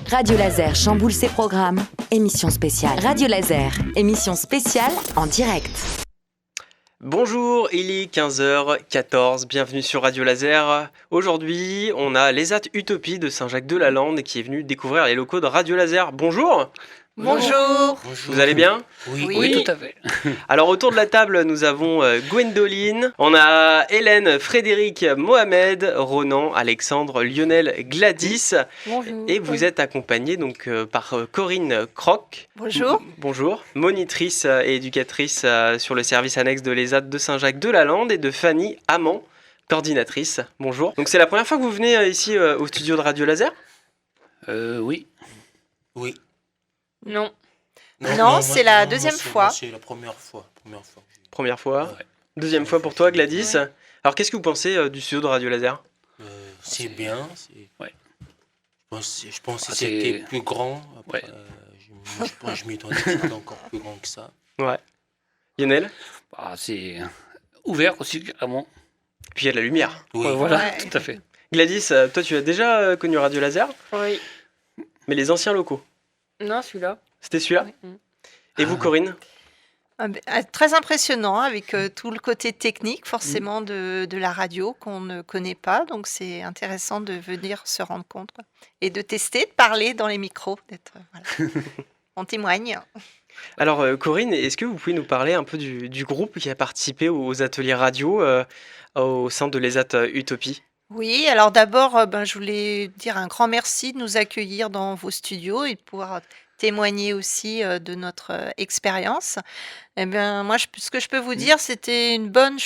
Radio Laser chamboule ses programmes. Émission spéciale. Radio Laser, émission spéciale en direct. Bonjour, il est 15h14, bienvenue sur Radio Laser. Aujourd'hui, on a l'ESAT Utopie de Saint-Jacques-de-la-Lande qui est venu découvrir les locaux de Radio Laser. Bonjour. Bonjour. Vous allez bien ? Oui, tout à fait. Alors autour de la table, nous avons Gwendoline, on a Hélène, Frédéric, Mohamed, Ronan, Alexandre, Lionel, Gladys. Bonjour. Et vous êtes accompagnés donc par Corinne Croc. Bonjour. Bonjour. Monitrice et éducatrice sur le service annexe de l'ESAT de Saint-Jacques-de-la-Lande et de Fanny Amand, coordinatrice. Bonjour. Donc c'est la première fois que vous venez ici au studio de Radio Laser ? Oui. Non, c'est la deuxième fois. C'est la première fois. Première fois. Ouais. Deuxième fois pour toi, Gladys. Ouais. Alors qu'est-ce que vous pensez du studio de Radio Laser ? C'est bien. Ouais. Je pense que Ah, c'était plus grand. Après, Ouais. je m'étonnais que c'était encore plus grand que ça. Ouais. Lionel ? C'est ouvert aussi, carrément. Puis il y a de la lumière. Oui. Voilà, Ouais. tout à fait. Gladys, toi tu as déjà connu Radio Laser, Oui. mais les anciens locaux. Non, celui-là. C'était celui-là ? Oui. Et vous, Corinne ? Très impressionnant avec tout le côté technique forcément de la radio qu'on ne connaît pas. Donc c'est intéressant de venir se rendre compte quoi. Et de tester, de parler dans les micros. Voilà. On témoigne. Alors Corinne, est-ce que vous pouvez nous parler un peu du groupe qui a participé aux ateliers radio au sein de l'ESAT Utopie ? Oui, alors d'abord, je voulais dire un grand merci de nous accueillir dans vos studios et de pouvoir témoigner aussi de notre expérience. Eh bien, moi, ce que je peux vous dire, c'était une bonne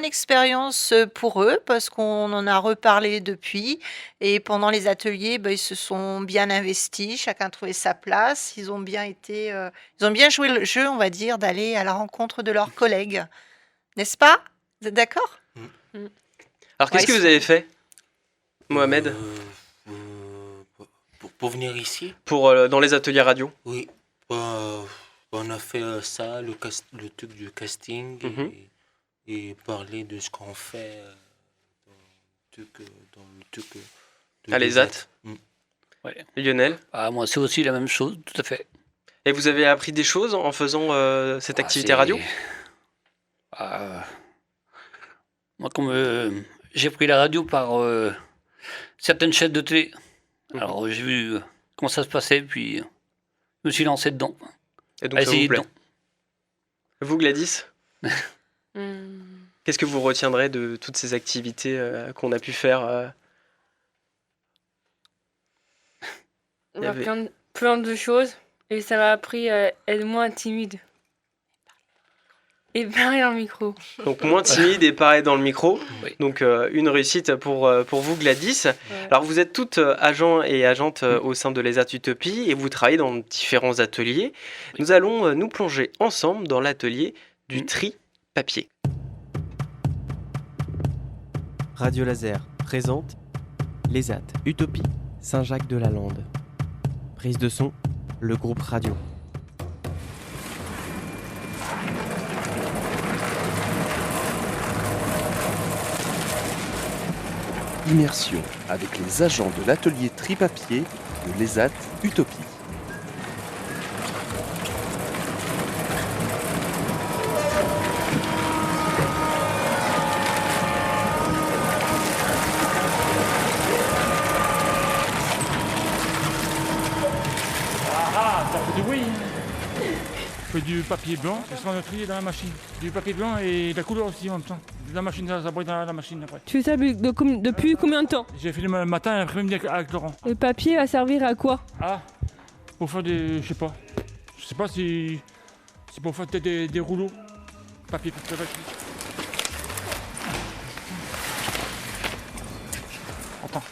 expérience pour eux parce qu'on en a reparlé depuis. Et pendant les ateliers, ils se sont bien investis, chacun a trouvé sa place. Ils ont bien joué le jeu, on va dire, d'aller à la rencontre de leurs collègues. N'est-ce pas ? Vous êtes d'accord ? Alors qu'est-ce Ouais, que vous avez fait, Mohamed, Pour venir ici, dans les ateliers radio ? oui. On a fait ça, le truc du casting Mhm. et parler de ce qu'on fait dans le truc de À l'ESAT. Ouais. Lionel ? Moi, c'est aussi la même chose, tout à fait. Et vous avez appris des choses en faisant cette activité radio ? Moi, comme j'ai pris la radio par certaines chaînes de télé, alors j'ai vu comment ça se passait, puis je me suis lancé dedans. Et donc ça vous Essayez plaît ? dedans. Vous, Gladys ? Hmm. Qu'est-ce que vous retiendrez de toutes ces activités qu'on a pu faire Il y a plein de choses et ça m'a appris à être moins timide. Et parler dans le micro. Donc moins timide et pareil dans le micro. Oui. Donc une réussite pour vous, Gladys. Ouais. Alors vous êtes toutes agents et agentes au sein de l'ESAT Utopie et vous travaillez dans différents ateliers. Oui. Nous allons nous plonger ensemble dans l'atelier du tri papier. Radio Laser présente l'ESAT Utopie Saint-Jacques-de-la-Lande. Prise de son, le groupe radio. Immersion avec les agents de l'atelier tri-papier de l'ESAT Utopie. Ça fait du bruit. On fait du papier blanc, parce qu'on a trié dans la machine. Du papier blanc et de la couleur aussi en même temps. La machine, ça brûle dans la machine après. Tu fais ça depuis combien de temps? J'ai fait le matin et l'après-midi avec Laurent. Le papier va servir à quoi? Ah, pour faire des... Je sais pas si... C'est pour faire peut-être des rouleaux. Papier. Attends.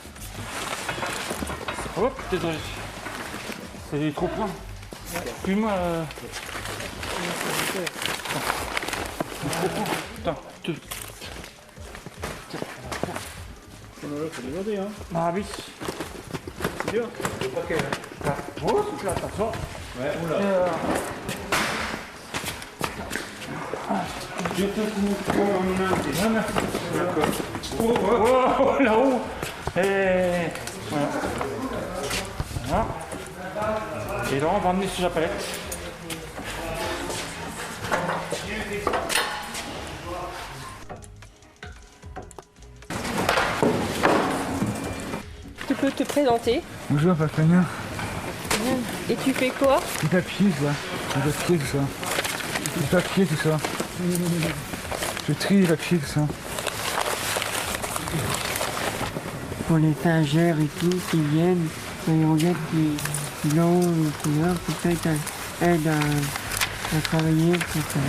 Hop, désolé. C'est trop plein. Puis-moi... Attends, tu... C'est débordé, hein. Ah oui. C'est dur. Le paquet, là. Oh, c'est là, attention. Ouais, oula. Je te trouve en main. Oh, là-haut. Et voilà. Voilà. Et là, on va emmener sur la palette. Tu peux te présenter. Bonjour, Fafania. Et tu fais quoi? Du papier, ça. Du papier, tout ça. Du papier, tout ça. Je trie les papiers, tout ça. Pour les stagiaires et tout qui viennent, ils regardent les blancs, les couleurs, peut-être aident à travailler pour ça.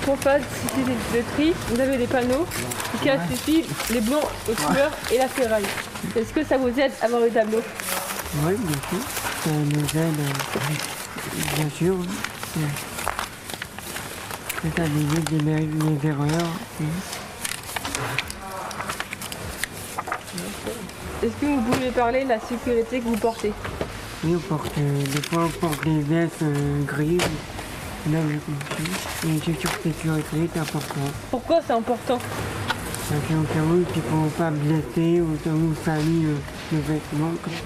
Pour faire le tri, vous avez des panneaux qui cachent les fils, les blancs aux couleurs et la ferraille. Est-ce que ça vous aide à avoir le tableau? Oui, bien sûr. Ça nous aide, bien sûr. Ça évite les erreurs. Est-ce que vous pouvez parler de la sécurité que vous portez? Oui, des fois on porte des vestes grises. Là, j'ai compris. Et les chaussures de sécurité, c'est important. Pourquoi c'est important? Parce qu'au cas où, il ne faut pas blesser, au cas où ça salit le vêtement, comme ça.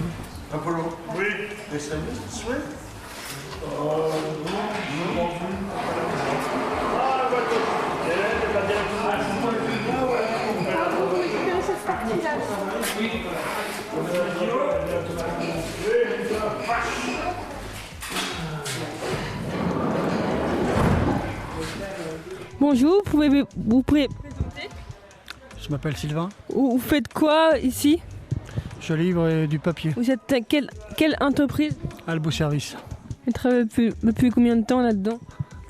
Apollo. Oui. Les salis, oui. Bonjour, vous pouvez Je m'appelle Sylvain. vous faites quoi ici? Je livre du papier. Vous êtes à quelle entreprise? Albo Service. Vous travaillez depuis combien de temps là-dedans?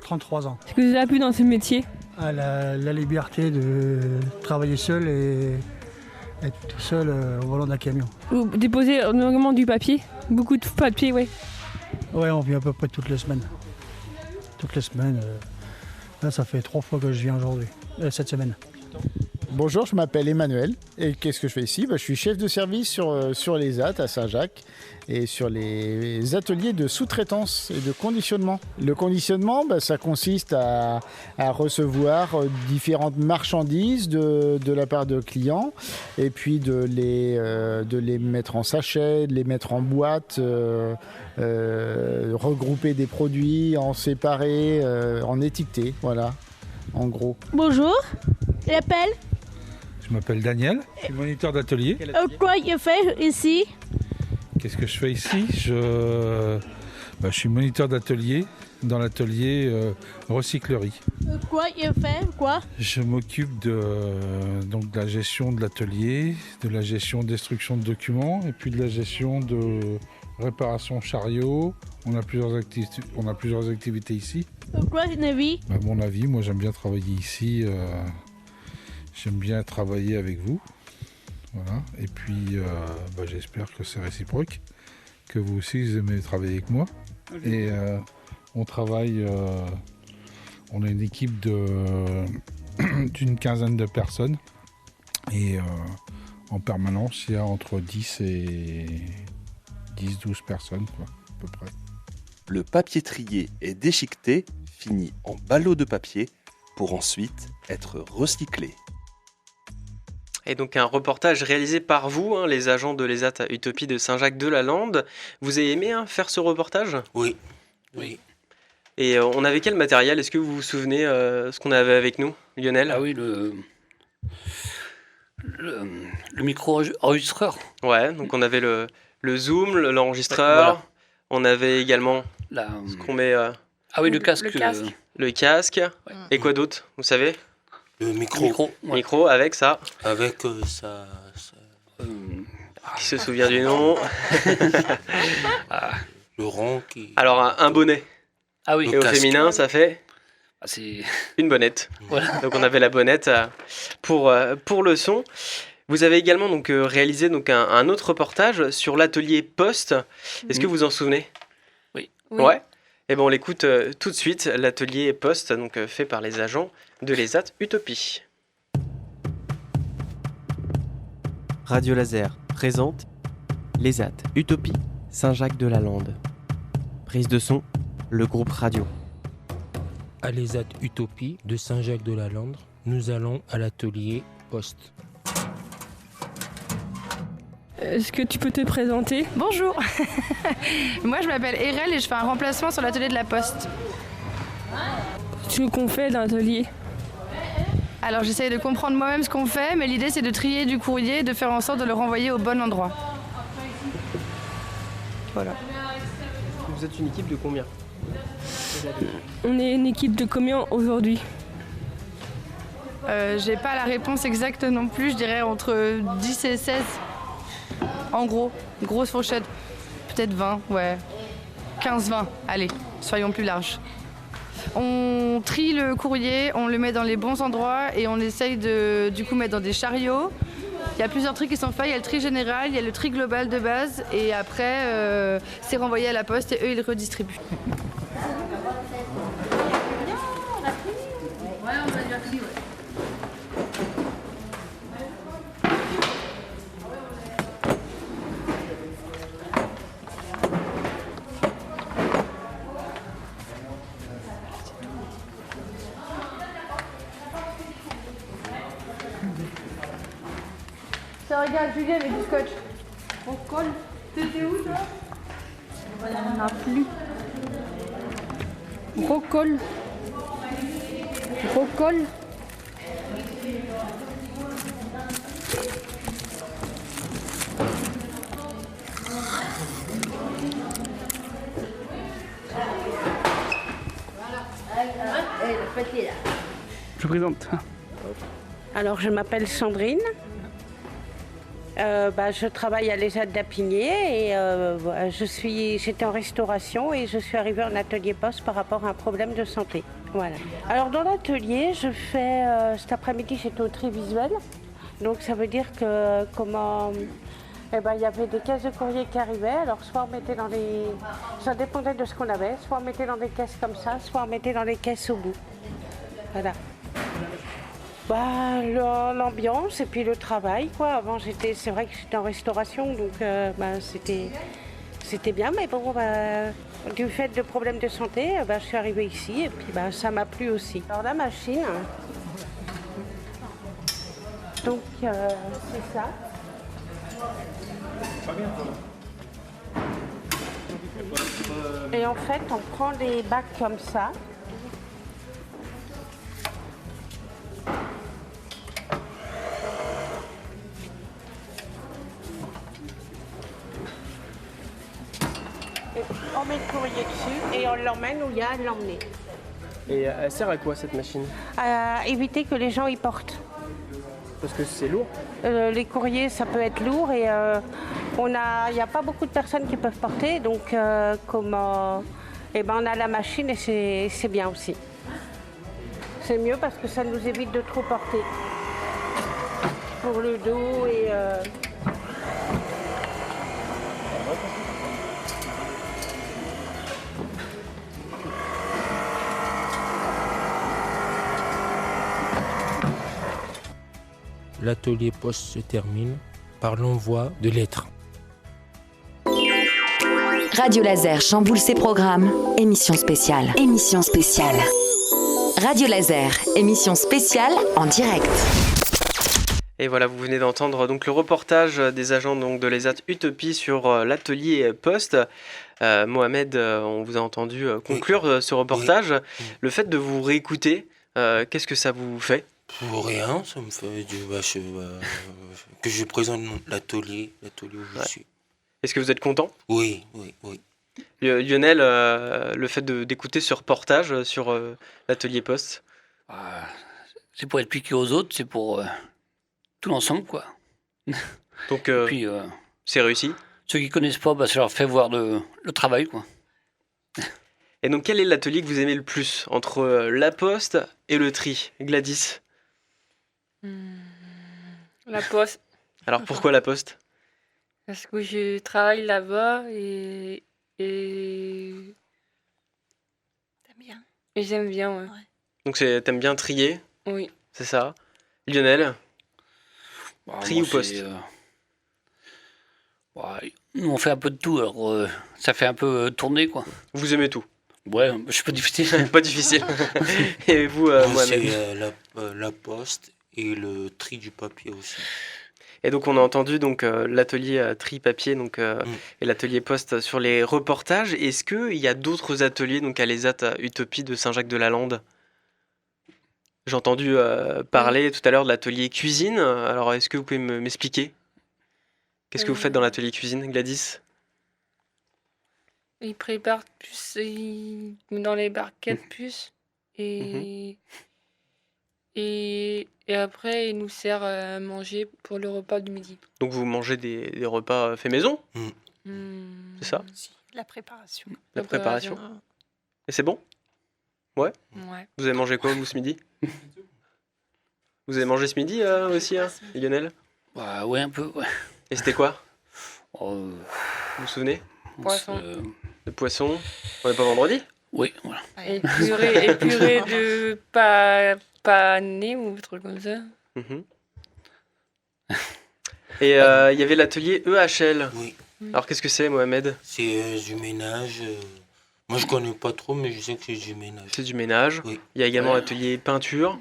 33 ans. Est-ce que vous avez appris dans ce métier? La liberté de travailler seul et être tout seul au volant d'un camion. Vous déposez normalement du papier? Beaucoup de papier, oui. Ouais, on vient à peu près toutes les semaines. Toutes les semaines. Là, ça fait 3 fois que je viens aujourd'hui, cette semaine. Bonjour, je m'appelle Emmanuel et qu'est-ce que je fais ici? Je suis chef de service sur les ZAT à Saint-Jacques et sur les ateliers de sous-traitance et de conditionnement. Le conditionnement, ça consiste à recevoir différentes marchandises de la part de clients et puis de les mettre en sachet, de les mettre en boîte, regrouper des produits, en séparer, en étiqueter, voilà, en gros. Bonjour, je m'appelle. Je m'appelle Daniel, je suis moniteur d'atelier. Quoi tu fais ici? Qu'est-ce que je fais ici? Je suis moniteur d'atelier dans l'atelier recyclerie. Quoi tu fais? Quoi? Je m'occupe de la gestion de l'atelier, de la gestion de destruction de documents et puis de la gestion de réparation chariot. On a plusieurs activités ici. Quoi ton avis? Mon avis, moi j'aime bien travailler ici. J'aime bien travailler avec vous. Voilà. Et puis j'espère que c'est réciproque, que vous aussi vous aimez travailler avec moi. Et on travaille, on a une équipe d'une quinzaine de personnes. Et en permanence, il y a entre 10 et 10-12 personnes, quoi, à peu près. Le papier trié est déchiqueté, fini en ballots de papier, pour ensuite être recyclé. Et donc un reportage réalisé par vous, les agents de l'ESAT à Utopie de Saint-Jacques-de-la-Lande. Vous avez aimé faire ce reportage? Oui. Oui. Et on avait quel matériel? Est-ce que vous vous souvenez ce qu'on avait avec nous, Lionel? Ah oui, le micro-enregistreur. Ouais, donc on avait le zoom, l'enregistreur. Voilà. On avait également ce qu'on met... Ah oui, le casque. Le casque. Ouais. Et quoi d'autre, vous savez? Le micro. Micro avec ça. Avec ça. Qui se souvient du nom? Le rond qui... Alors un bonnet. Ah oui. Et au féminin, ça fait c'est une bonnette. Voilà. Donc on avait la bonnette pour le son. Vous avez également réalisé un autre reportage sur l'atelier Poste. Est-ce que vous en souvenez? Oui. Ouais. Et on l'écoute tout de suite, l'atelier Poste, fait par les agents de l'ESAT Utopie. Radio Laser présente l'ESAT Utopie Saint-Jacques-de-la-Lande. Prise de son, le groupe radio. À l'ESAT Utopie de Saint-Jacques-de-la-Lande, nous allons à l'atelier Poste. Est-ce que tu peux te présenter? Bonjour. Moi je m'appelle Erel et je fais un remplacement sur l'atelier de la Poste. Ce qu'on fait dans l'atelier? Alors j'essaye de comprendre moi-même ce qu'on fait, mais l'idée c'est de trier du courrier et de faire en sorte de le renvoyer au bon endroit. Voilà. Vous êtes une équipe de combien? On est une équipe de combien aujourd'hui? J'ai pas la réponse exacte non plus, je dirais entre 10 et 16. En gros, grosse fourchette. Peut-être 20, ouais. 15-20, allez, soyons plus larges. On trie le courrier, on le met dans les bons endroits et on essaye de du coup mettre dans des chariots. Il y a plusieurs tri qui sont faits, il y a le tri général, il y a le tri global de base et après c'est renvoyé à la Poste et eux ils redistribuent. Ça regarde Julien avec du scotch. On colle. T'étais où toi? On n'en a plus. Recolle. Recolle. Je présente. Alors, je m'appelle Sandrine. Je travaille à l'ESAT d'Apigné et j'étais en restauration et je suis arrivée en atelier poste par rapport à un problème de santé. Voilà. Alors dans l'atelier, je fais cet après-midi j'étais au tri visuel. Donc ça veut dire que il y avait des caisses de courrier qui arrivaient. Alors soit on mettait ça dépendait de ce qu'on avait, soit on mettait dans des caisses comme ça, soit on mettait dans les caisses au bout. Voilà. L'ambiance et puis le travail quoi. Avant c'est vrai que j'étais en restauration donc c'était bien mais bon du fait de problèmes de santé je suis arrivée ici et puis ça m'a plu aussi. Alors la machine donc c'est ça. Et en fait on prend des bacs comme ça. On met le courrier dessus et on l'emmène où il y a à l'emmener. Et elle sert à quoi cette machine? À éviter que les gens y portent. Parce que c'est lourd? Les courriers, ça peut être lourd et il n'y a pas beaucoup de personnes qui peuvent porter. Donc on a la machine et c'est bien aussi. C'est mieux parce que ça nous évite de trop porter. Pour le dos et... L'atelier poste se termine par l'envoi de lettres. Radio Laser chamboule ses programmes. Émission spéciale. Émission spéciale. Radio Laser, émission spéciale en direct. Et voilà, vous venez d'entendre donc le reportage des agents donc, de l'ESAT Utopie sur l'atelier Poste. Mohamed, on vous a entendu conclure ce reportage. Le fait de vous réécouter, qu'est-ce que ça vous fait? Rien, ça me fait que je présente l'atelier où je suis. Est-ce que vous êtes content? Oui. Lionel, le fait d'écouter ce reportage sur l'atelier Poste? C'est pour être piqué aux autres, c'est pour tout l'ensemble, quoi. Donc, puis, c'est réussi? Ceux qui connaissent pas, ça leur fait voir le travail, quoi. Et donc, quel est l'atelier que vous aimez le plus entre la Poste et le tri, Gladys? La Poste. Alors, pourquoi la Poste? Parce que je travaille là-bas et T'aimes bien? et j'aime bien, ouais. Donc, t'aimes bien trier? Oui. C'est ça. Lionel? Tri ou Poste? Nous, on fait un peu de tout, alors ça fait un peu tourner, quoi. Vous aimez tout? Ouais, je suis pas difficile. Pas difficile. Et vous, Moi, Mohamed? c'est la Poste et le tri du papier aussi. Et donc on a entendu donc l'atelier tri-papier et l'atelier poste sur les reportages. Est-ce qu'il y a d'autres ateliers donc à l'ESAT Utopie de Saint-Jacques-de-la-Lande? J'ai entendu parler tout à l'heure de l'atelier cuisine. Alors est-ce que vous pouvez m'expliquer? Qu'est-ce que vous faites dans l'atelier cuisine, Gladys? Ils préparent plus dans les barquettes plus et après ils nous servent à manger pour le repas du midi. Donc vous mangez des repas faits maison? C'est ça? La préparation. La préparation. Et c'est bon? Ouais? Ouais. Vous avez mangé quoi vous ce midi? Vous avez mangé ce midi aussi, Lionel? Bah ouais, un peu, ouais. Et c'était quoi? Oh, vous vous souvenez? Poisson. Le poisson? On n'est pas vendredi? Oui, voilà. Et purée de pané ou un truc comme ça. Et il y avait l'atelier EHL. Oui. Alors qu'est-ce que c'est, Mohamed? C'est du ménage. Moi je connais pas trop, mais je sais que c'est du ménage. C'est du ménage. Oui. Il y a également l'atelier peinture.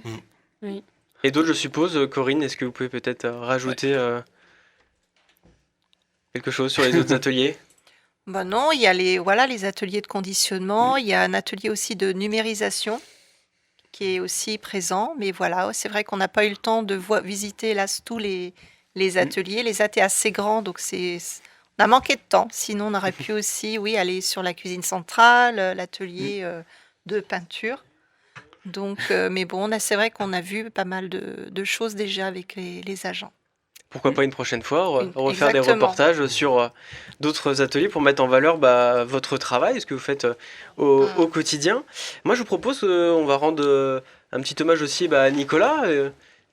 Oui. Et d'autres, je suppose. Corinne, est-ce que vous pouvez peut-être rajouter quelque chose sur les autres ateliers? Bah non, il y a les ateliers de conditionnement, il y a un atelier aussi de numérisation qui est aussi présent. Mais voilà, c'est vrai qu'on n'a pas eu le temps de visiter hélas tous les ateliers. Les AT assez grands, donc on a manqué de temps. Sinon, on aurait pu aussi aller sur la cuisine centrale, l'atelier de peinture. Donc, mais bon, c'est vrai qu'on a vu pas mal de choses déjà avec les agents. Pourquoi pas une prochaine fois refaire Exactement. des reportages sur d'autres ateliers pour mettre en valeur votre travail, ce que vous faites au quotidien. Moi, je vous propose, on va rendre un petit hommage aussi à Nicolas,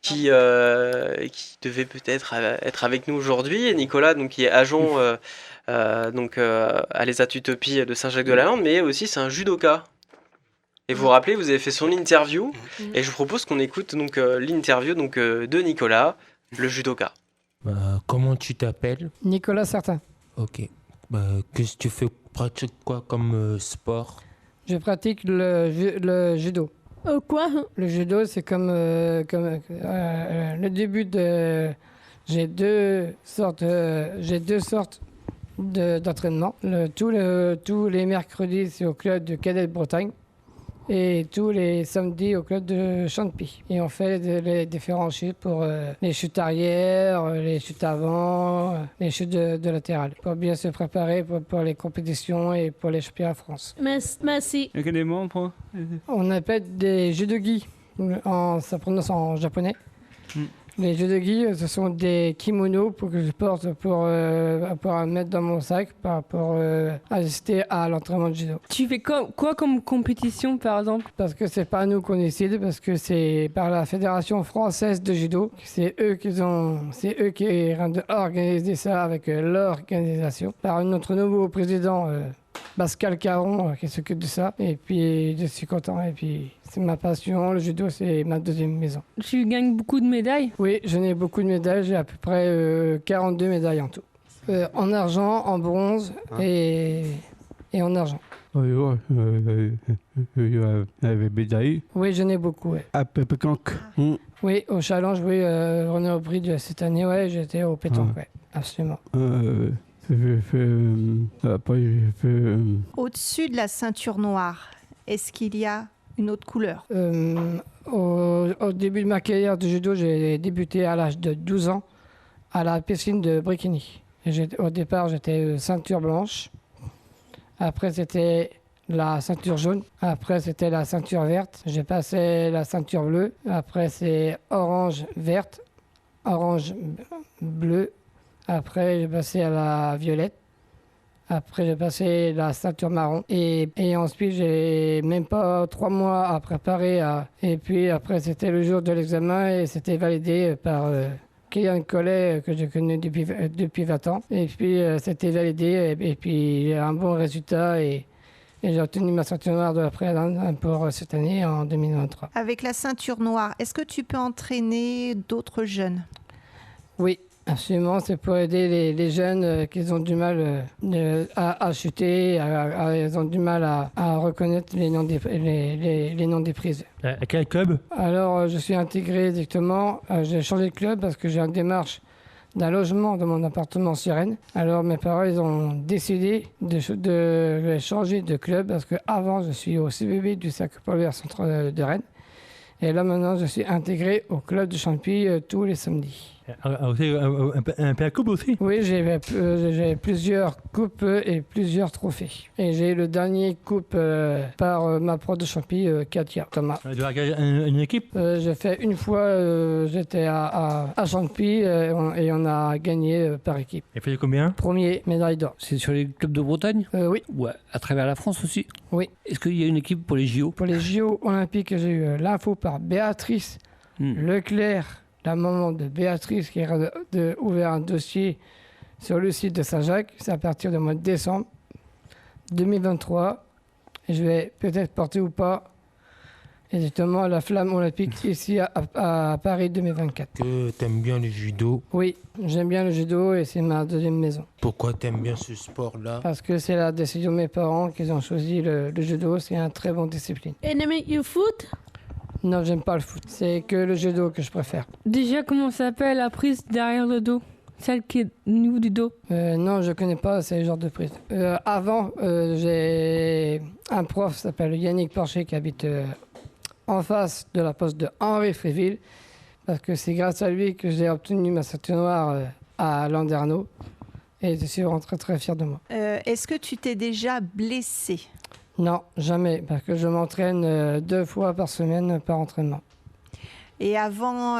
qui devait peut-être être avec nous aujourd'hui. Et Nicolas, donc, qui est agent à l'ESAT Utopie de Saint-Jacques-de-la-Lande, mais aussi c'est un judoka. Et vous vous rappelez, vous avez fait son interview, et je vous propose qu'on écoute donc l'interview de Nicolas, le judoka. Comment tu t'appelles? Nicolas Certain. Ok. Qu'est-ce que tu fais? Pratiques quoi comme sport? Je pratique le judo. Quoi? Le judo, c'est comme le début de... J'ai deux sortes d'entraînement. Tous les mercredis, c'est au club de Cadet de Bretagne. Et tous les samedis au club de Champy. Et on fait les différents chutes pour les chutes arrière, les chutes avant, les chutes de latéral. Pour bien se préparer pour les compétitions et pour les championnats de France. Merci. Il y a des mots pour... On appelle des judogi, ça prononce en japonais. Les judogi, ce sont des kimonos que je porte pour mettre dans mon sac pour assister à l'entraînement de judo. Tu fais quoi comme compétition par exemple? Parce que c'est pas nous qu'on décide, parce que c'est par la Fédération française de judo. C'est eux qui ont organisé ça avec l'organisation. Par notre nouveau président Pascal Caron qui s'occupe de ça. Et puis je suis content. Et puis c'est ma passion. Le judo, c'est ma deuxième maison. Tu gagnes beaucoup de médailles? Oui, j'en ai beaucoup de médailles. J'ai à peu près 42 médailles en tout. En argent, en bronze et en argent. Avec médailles. Oui, j'en ai beaucoup. Ouais. À pétanque. Oui, au challenge, oui. On est au prix de cette année. Ouais, j'étais au pétanque. Ouais, absolument. Au-dessus de la ceinture noire, est-ce qu'il y a une autre couleur? Au début de ma carrière de judo, j'ai débuté à l'âge de 12 ans à la piscine de Bricquigny. Au départ, j'étais ceinture blanche. Après, c'était la ceinture jaune. Après, c'était la ceinture verte. J'ai passé la ceinture bleue. Après, c'est orange verte, orange bleu. Après, j'ai passé à la violette. Après, j'ai passé la ceinture marron. Et ensuite, j'ai même pas 3 mois à préparer. Et puis après, c'était le jour de l'examen et c'était validé par Kylian Collet, que je connais depuis 20 ans. Et puis, c'était validé. Et puis, j'ai un bon résultat. Et j'ai obtenu ma ceinture noire de la préalable pour cette année, en 2023. Avec la ceinture noire, est-ce que tu peux entraîner d'autres jeunes? Oui. Absolument, c'est pour aider les jeunes qui ont du mal à chuter, ils ont du mal à reconnaître les noms des prises. À quel club? Alors, je suis intégré directement. J'ai changé de club parce que j'ai une démarche d'un logement dans mon appartement sur Rennes. Alors mes parents ils ont décidé de changer de club parce qu'avant je suis au CBB du Sacre Polaire Centre de Rennes. Et là maintenant je suis intégré au club de Champy tous les samedis. Un peu à coupe aussi? Oui, j'ai plusieurs coupes et plusieurs trophées. Et j'ai le dernier coupe par ma prof de Champy, Katia Thomas. Tu as une équipe? J'ai fait une fois, j'étais à Champy et on a gagné par équipe. Et fait combien? Premier, médaille d'or. C'est sur les clubs de Bretagne? Oui. Ouais, à travers la France aussi? Oui. Est-ce qu'il y a une équipe pour les JO? Pour les JO olympiques, j'ai eu l'info par Béatrice Leclerc, la maman de Béatrice, qui a ouvert un dossier sur le site de Saint-Jacques. C'est à partir du mois de décembre 2023. Et je vais peut-être porter ou pas exactement la flamme olympique ici à Paris 2024. Que t'aimes bien le judo? Oui, j'aime bien le judo et c'est ma deuxième maison. Pourquoi t'aimes bien ce sport-là? Parce que c'est la décision de mes parents qu'ils ont choisi le judo. C'est une très bonne discipline. And you foot? Non, j'aime pas le foot. C'est que le judo que je préfère. Déjà, comment ça s'appelle la prise derrière le dos? Celle qui est au niveau du dos? Non, je connais pas ce genre de prise. Avant, j'ai un prof qui s'appelle Yannick Porcher qui habite en face de la poste de Henri Fréville. Parce que c'est grâce à lui que j'ai obtenu ma ceinture noire à Landerneau. Et je suis vraiment très très fier de moi. Est-ce que tu t'es déjà blessé? Non, jamais, parce que je m'entraîne 2 fois par semaine par entraînement. Et avant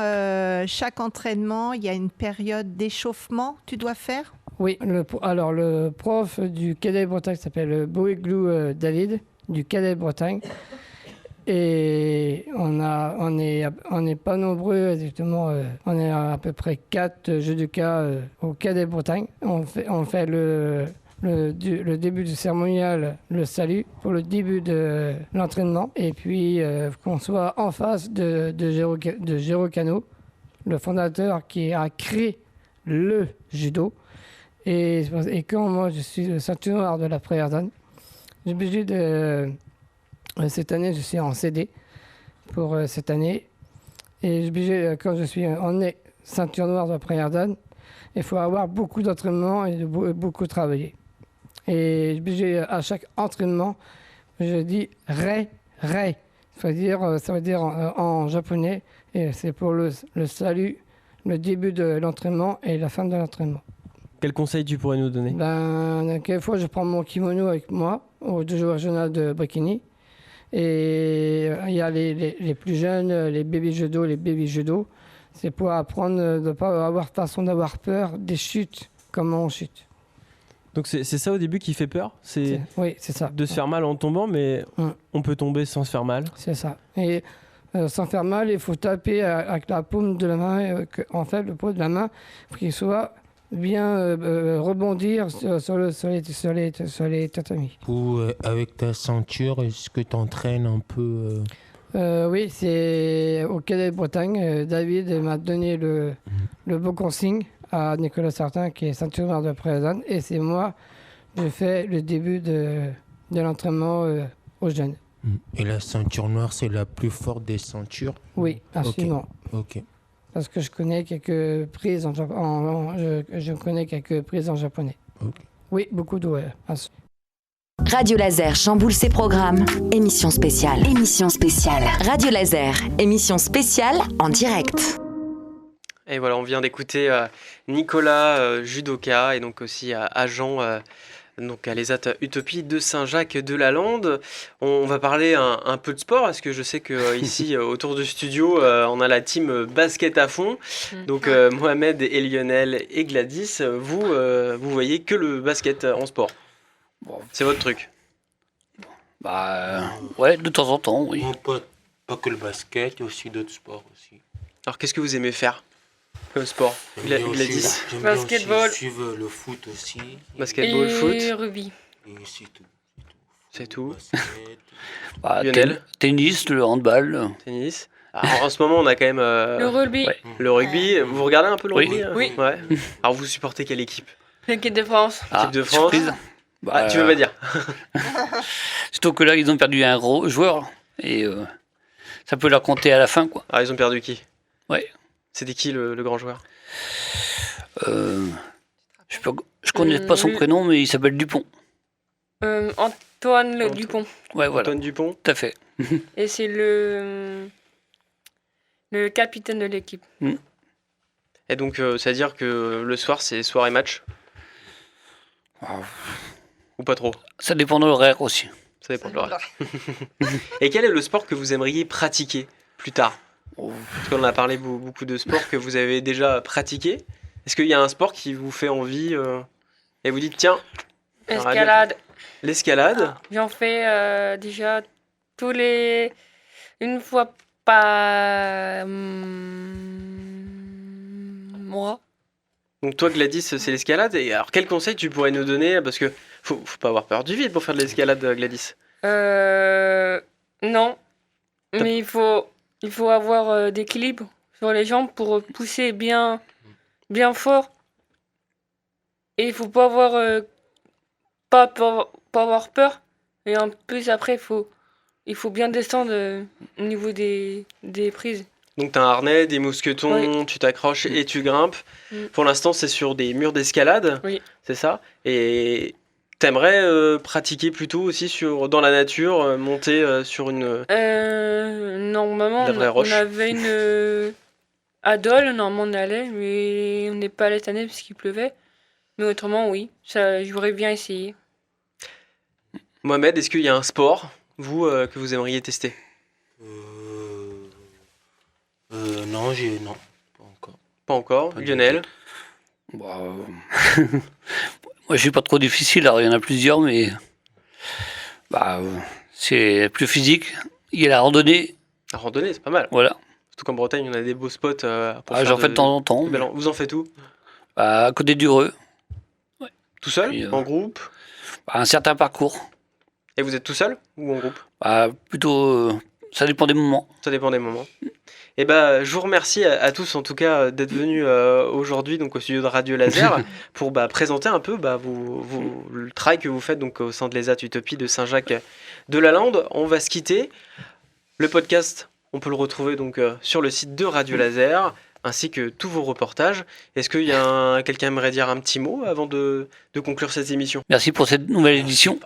chaque entraînement, il y a une période d'échauffement que tu dois faire? Oui, alors le prof du Cadet Bretagne s'appelle Boéglou David, du Cadet Bretagne. Et on n'est pas nombreux, exactement. On est à peu près 4 judokas au Cadet Bretagne. On fait le début du cérémonial, le salut pour le début de l'entraînement. Et puis qu'on soit en face de Géraud Cano, le fondateur qui a créé le judo. Et quand moi je suis le ceinture noire de la Préardane, j'ai obligé de... Cette année, je suis en CD pour cette année. Et j'ai obligé, quand je suis en ceinture noire de la Préardane, il faut avoir beaucoup d'entraînement et beaucoup travailler. Et à chaque entraînement, je dis Rei, Rei. Ça veut dire en japonais, et c'est pour le salut, le début de l'entraînement et la fin de l'entraînement. Quel conseil tu pourrais nous donner? Quelquefois, je prends mon kimono avec moi au dojo régional de Bréquigny. Et il y a les plus jeunes, les bébés judo, les bébés judo. C'est pour apprendre de ne pas avoir façon d'avoir peur des chutes, comment on chute. Donc c'est ça au début qui fait peur? Oui, c'est ça. De se faire mal en tombant, mais on peut tomber sans se faire mal? C'est ça. Et sans faire mal, il faut taper avec la paume de la main. En fait, le pot de la main, pour qu'il soit bien rebondir sur les tatamis. Ou avec ta ceinture, est-ce que tu entraînes un peu Oui, c'est au Cadet Bretagne. David m'a donné le beau consigne à Nicolas Sartin, qui est ceinture noire de Préazane. Et c'est moi, je fais le début de l'entraînement aux jeunes. Et la ceinture noire, c'est la plus forte des ceintures? Oui, absolument. Ok. Parce que je connais quelques prises je connais quelques prises en japonais. Okay. Oui, beaucoup de Radio Laser chamboule ses programmes. Émission spéciale. Émission spéciale. Radio Laser, émission spéciale en direct. Et voilà, on vient d'écouter Nicolas judoka et donc aussi agent donc à l'ESAT Utopie de Saint-Jacques-de-la-Lande. On va parler un peu de sport parce que je sais qu'ici autour du studio on a la team basket à fond. Donc Mohamed et Lionel et Gladys, vous voyez que le basket en sport. Bon. C'est votre truc? Ouais, de temps en temps, oui. Non, pas que le basket, il y a aussi d'autres sports aussi. Alors qu'est-ce que vous aimez faire comme sport? Gladys? Basketball. Suivre le foot aussi. Basketball, foot. Et rugby. Et c'est tout. C'est tout. Lionel? Tennis, le handball. Tennis. Alors, en ce moment, on a quand même le rugby. Ouais. Le rugby. Vous regardez un peu le rugby? Oui. Ouais. Alors vous supportez quelle équipe? L'équipe de France. L'équipe de France. Surprise. Tu veux pas dire? Surtout que là, ils ont perdu un gros joueur et ça peut leur compter à la fin, quoi. Ah, ils ont perdu qui? Ouais. C'était qui le grand joueur? Je connais pas son prénom, mais il s'appelle Dupont. Antoine Dupont. Ouais, voilà. Antoine Dupont. Tout à fait. Et c'est le capitaine de l'équipe. Et donc, c'est-à-dire que le soir, c'est soirée match ou pas trop? Ça dépend de l'horaire aussi. Ça dépend de l'horaire. Et quel est le sport que vous aimeriez pratiquer plus tard? Parce qu'on a parlé beaucoup de sports que vous avez déjà pratiqués. Est-ce qu'il y a un sport qui vous fait envie et vous dites tiens, Escalade. L'escalade. J'en fais déjà une fois par mois. Donc toi Gladys, c'est l'escalade. Et alors quel conseil tu pourrais nous donner? Parce que faut pas avoir peur du vide pour faire de l'escalade, Gladys. Non. Mais il faut avoir d'équilibre sur les jambes pour pousser bien fort. Et il faut pas avoir avoir peur. Et en plus après il faut bien descendre au niveau des prises. Donc tu as un harnais, des mousquetons, tu t'accroches et tu grimpes. Pour l'instant, c'est sur des murs d'escalade, c'est ça? Et t'aimerais pratiquer plutôt aussi dans la nature, monter sur une... Normalement, on avait une à Dole, normalement on allait, mais on n'est pas allé cette année parce qu'il pleuvait. Mais autrement, oui, ça, j'aurais bien essayé. Mohamed, est-ce qu'il y a un sport, vous, que vous aimeriez tester? Non, pas encore. Pas encore. Lionel? Moi, je suis pas trop difficile. Alors, il y en a plusieurs, mais c'est plus physique. Il y a la randonnée. La randonnée, c'est pas mal. Voilà. Surtout qu'en Bretagne, on a des beaux spots pour faire j'en fais de temps en temps. Vous en faites où? À côté d'Ureux. Ouais. Tout seul? En groupe? Un certain parcours. Et vous êtes tout seul ou en groupe? Plutôt, ça dépend des moments. Ça dépend des moments. Et je vous remercie à tous en tout cas d'être venus aujourd'hui donc au studio de Radio Laser pour présenter un peu le travail que vous faites donc au sein de l'ESAT Utopie de Saint-Jacques-de-la-Lande. On va se quitter. Le podcast, on peut le retrouver donc sur le site de Radio Laser ainsi que tous vos reportages. Est-ce qu'il y a quelqu'un qui aimerait dire un petit mot avant de conclure cette émission? Merci pour cette nouvelle édition.